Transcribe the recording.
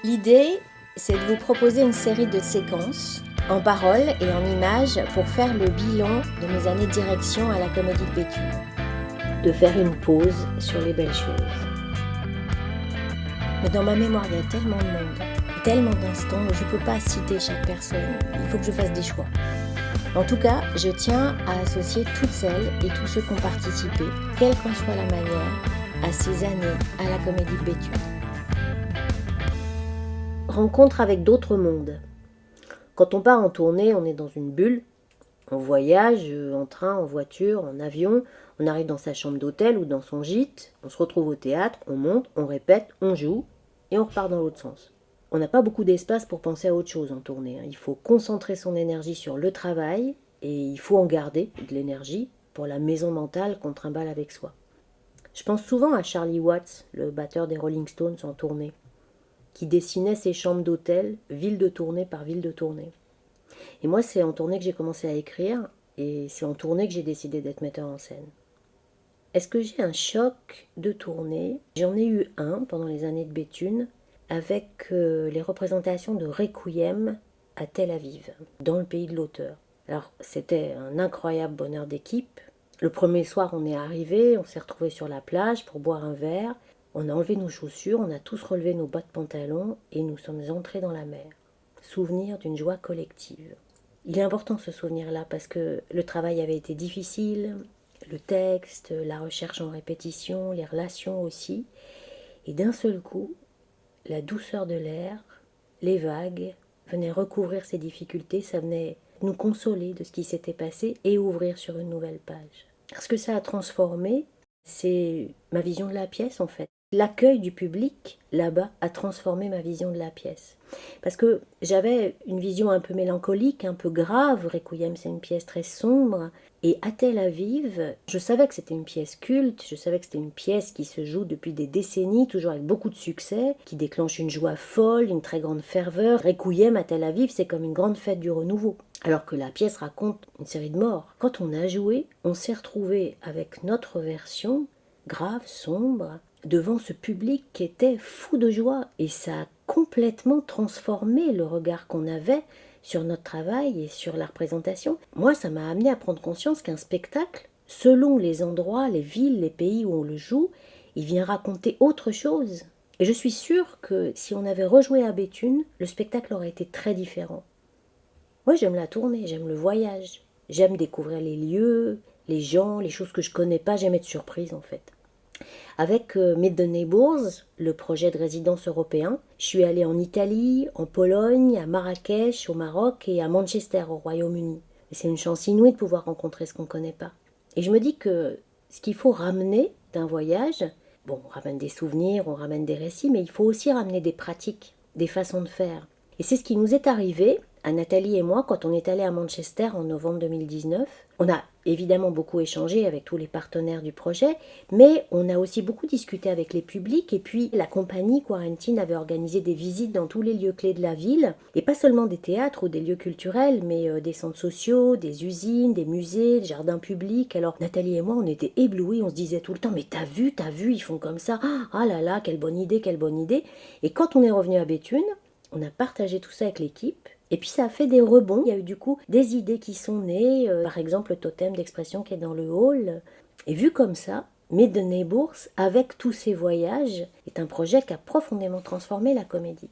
L'idée, c'est de vous proposer une série de séquences en paroles et en images pour faire le bilan de mes années de direction à la Comédie de Béthune. De faire une pause sur les belles choses. Mais dans ma mémoire, il y a tellement de monde, tellement d'instants, je ne peux pas citer chaque personne. Il faut que je fasse des choix. En tout cas, je tiens à associer toutes celles et tous ceux qui ont participé, quelle qu'en soit la manière, à ces années à la Comédie de Béthune. Rencontre avec d'autres mondes. Quand on part en tournée, on est dans une bulle. On voyage en train, en voiture, en avion. On arrive dans sa chambre d'hôtel ou dans son gîte. On se retrouve au théâtre, on monte, on répète, on joue et on repart dans l'autre sens. On n'a pas beaucoup d'espace pour penser à autre chose en tournée. Il faut concentrer son énergie sur le travail et il faut en garder de l'énergie pour la maison mentale qu'on trimballe avec soi. Je pense souvent à Charlie Watts, le batteur des Rolling Stones en tournée, qui dessinait ses chambres d'hôtel, ville de tournée par ville de tournée. Et moi, c'est en tournée que j'ai commencé à écrire, et c'est en tournée que j'ai décidé d'être metteur en scène. Est-ce que j'ai un choc de tournée? J'en ai eu un pendant les années de Béthune, avec les représentations de Requiem à Tel Aviv, dans le pays de l'auteur. Alors, c'était un incroyable bonheur d'équipe. Le premier soir, on est arrivé, on s'est retrouvés sur la plage pour boire un verre. On a enlevé nos chaussures, on a tous relevé nos bas de pantalon et nous sommes entrés dans la mer. Souvenir d'une joie collective. Il est important ce souvenir-là parce que le travail avait été difficile, le texte, la recherche en répétition, les relations aussi. Et d'un seul coup, la douceur de l'air, les vagues venaient recouvrir ces difficultés, ça venait nous consoler de ce qui s'était passé et ouvrir sur une nouvelle page. Ce que ça a transformé, c'est ma vision de la pièce en fait. L'accueil du public là-bas a transformé ma vision de la pièce. Parce que j'avais une vision un peu mélancolique, un peu grave. Requiem, c'est une pièce très sombre. Et à Tel Aviv, je savais que c'était une pièce culte, je savais que c'était une pièce qui se joue depuis des décennies, toujours avec beaucoup de succès, qui déclenche une joie folle, une très grande ferveur. Requiem à Tel Aviv, c'est comme une grande fête du renouveau. Alors que la pièce raconte une série de morts. Quand on a joué, on s'est retrouvé avec notre version, grave, sombre, devant ce public qui était fou de joie. Et ça a complètement transformé le regard qu'on avait sur notre travail et sur la représentation. Moi, ça m'a amené à prendre conscience qu'un spectacle, selon les endroits, les villes, les pays où on le joue, il vient raconter autre chose. Et je suis sûre que si on avait rejoué à Béthune, le spectacle aurait été très différent. Moi, j'aime la tournée, j'aime le voyage. J'aime découvrir les lieux, les gens, les choses que je connais pas. J'aime être surprise en fait. Avec Meet the Neighbors, le projet de résidence européen, je suis allée en Italie, en Pologne, à Marrakech, au Maroc et à Manchester, au Royaume-Uni. Et c'est une chance inouïe de pouvoir rencontrer ce qu'on ne connaît pas. Et je me dis que ce qu'il faut ramener d'un voyage, bon, on ramène des souvenirs, on ramène des récits, mais il faut aussi ramener des pratiques, des façons de faire. Et c'est ce qui nous est arrivé à Nathalie et moi quand on est allé à Manchester en novembre 2019. On a évidemment beaucoup échangé avec tous les partenaires du projet, mais on a aussi beaucoup discuté avec les publics et puis la compagnie Quarantine avait organisé des visites dans tous les lieux clés de la ville, et pas seulement des théâtres ou des lieux culturels, mais des centres sociaux, des usines, des musées, des jardins publics. Alors Nathalie et moi, on était éblouis, on se disait tout le temps, mais t'as vu, ils font comme ça, ah là là, quelle bonne idée, quelle bonne idée. Et quand on est revenu à Béthune, on a partagé tout ça avec l'équipe. Et puis ça a fait des rebonds. Il y a eu du coup des idées qui sont nées. Par exemple, le totem d'expression qui est dans le hall. Et vu comme ça, Meet the Neighbors, avec tous ces voyages, est un projet qui a profondément transformé la comédie.